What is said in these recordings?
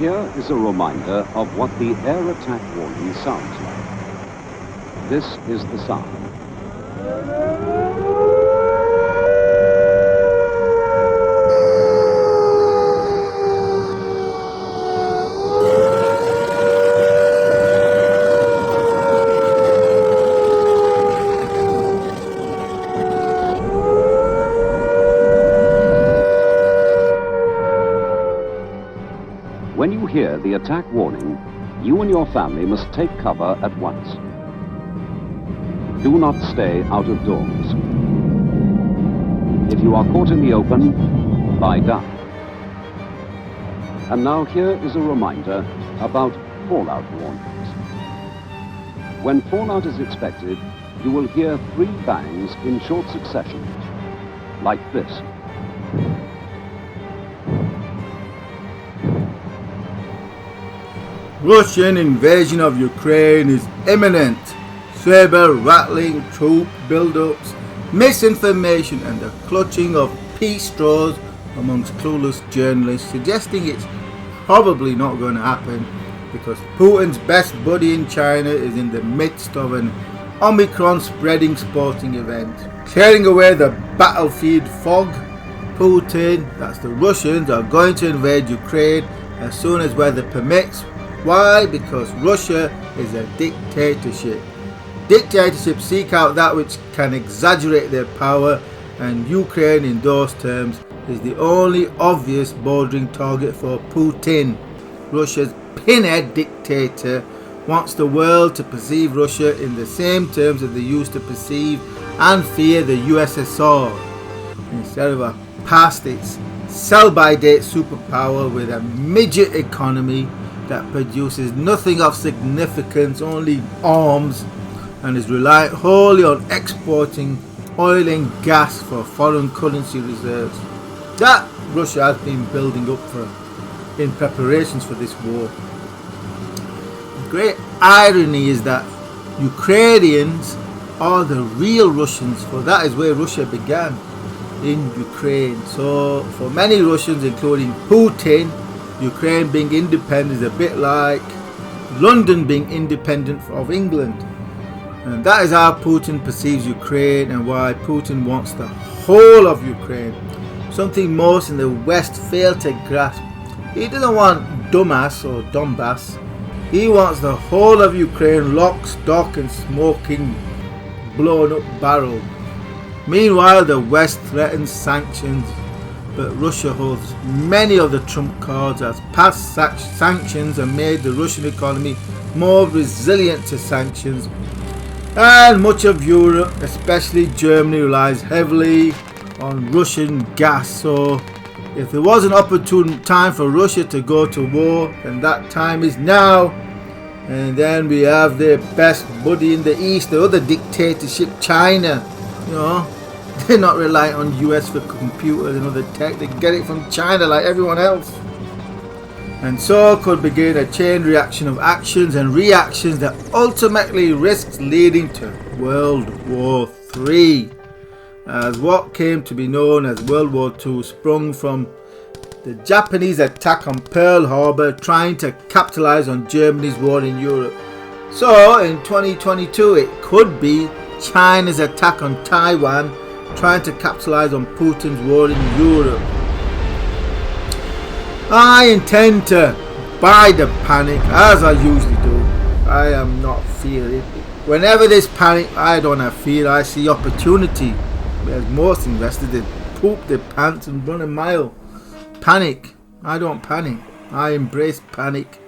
Here is a reminder of what the air attack warning sounds like. This is the sound. When you hear the attack warning, you and your family must take cover at once. Do not stay out of doors. If you are caught in the open, lie down. And now here is a reminder about fallout warnings. When fallout is expected, you will hear 3 bangs in short succession, like this. Russian invasion of Ukraine is imminent. Saber, rattling, troop build-ups, misinformation and the clutching of peace straws amongst clueless journalists, suggesting it's probably not going to happen because Putin's best buddy in China is in the midst of an omicron spreading sporting event. Clearing away the battlefield fog, Putin, that's the Russians, are going to invade Ukraine as soon as weather permits. Why? Because Russia is a dictatorship. Dictatorships seek out that which can exaggerate their power, and Ukraine in those terms is the only obvious bordering target for Putin. Russia's pinhead dictator wants the world to perceive Russia in the same terms that they used to perceive and fear the USSR. Instead of a past its sell-by-date superpower with a midget economy that produces nothing of significance, only arms, and is reliant wholly on exporting oil and gas for foreign currency reserves. That Russia has been building up for in preparations for this war. The great irony is that Ukrainians are the real Russians, for that is where Russia began, in Ukraine. So for many Russians, including Putin, Ukraine being independent is a bit like London being independent of England. And that is how Putin perceives Ukraine and why Putin wants the whole of Ukraine. Something most in the West fail to grasp. He doesn't want Dumbass or Donbass. He wants the whole of Ukraine lock, stock and smoking, blown up barrel. Meanwhile, the West threatens sanctions, but Russia holds many of the trump cards as past sanctions and made the Russian economy more resilient to sanctions. And much of Europe, especially Germany, relies heavily on Russian gas. So if there was an opportune time for Russia to go to war, then that time is now. And then we have their best buddy in the East, the other dictatorship, China. You know, they're not reliant on US for computers and other tech. They get it from China like everyone else. And so could begin a chain reaction of actions and reactions that ultimately risks leading to World War III, as what came to be known as World War II sprung from the Japanese attack on Pearl Harbor, trying to capitalize on Germany's war in Europe. So in 2022 it could be China's attack on Taiwan, trying to capitalize on Putin's war in Europe. I intend to buy the panic as I usually do. I am not fearing. Whenever there's panic, I don't have fear. I see opportunity. Whereas most investors, they poop their pants and run a mile. Panic. I don't panic. I embrace panic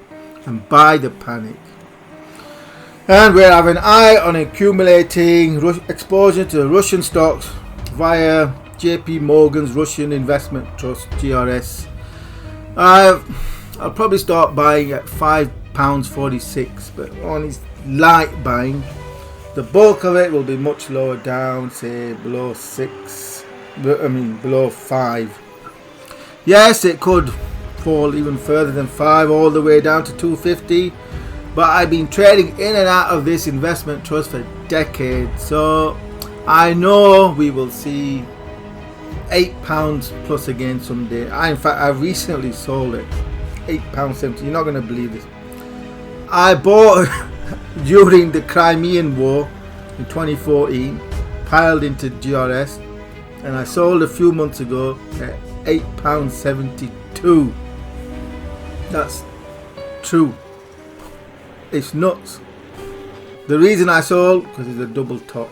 and buy the panic. And we have an eye on accumulating exposure to Russian stocks via JP Morgan's Russian Investment Trust, GRS. I'll probably start buying at £5.46, but only light buying. The bulk of it will be much lower down, say below below 5. Yes, it could fall even further than 5, all the way down to 250. But I've been trading in and out of this investment trust for decades, so I know we will see £8 plus again someday. In fact, I recently sold it £8.70. You're not going to believe this. I bought during the Crimean War in 2014, piled into GRS, and I sold a few months ago at £8.72. That's true. It's nuts. The reason I sold, because it's a double top.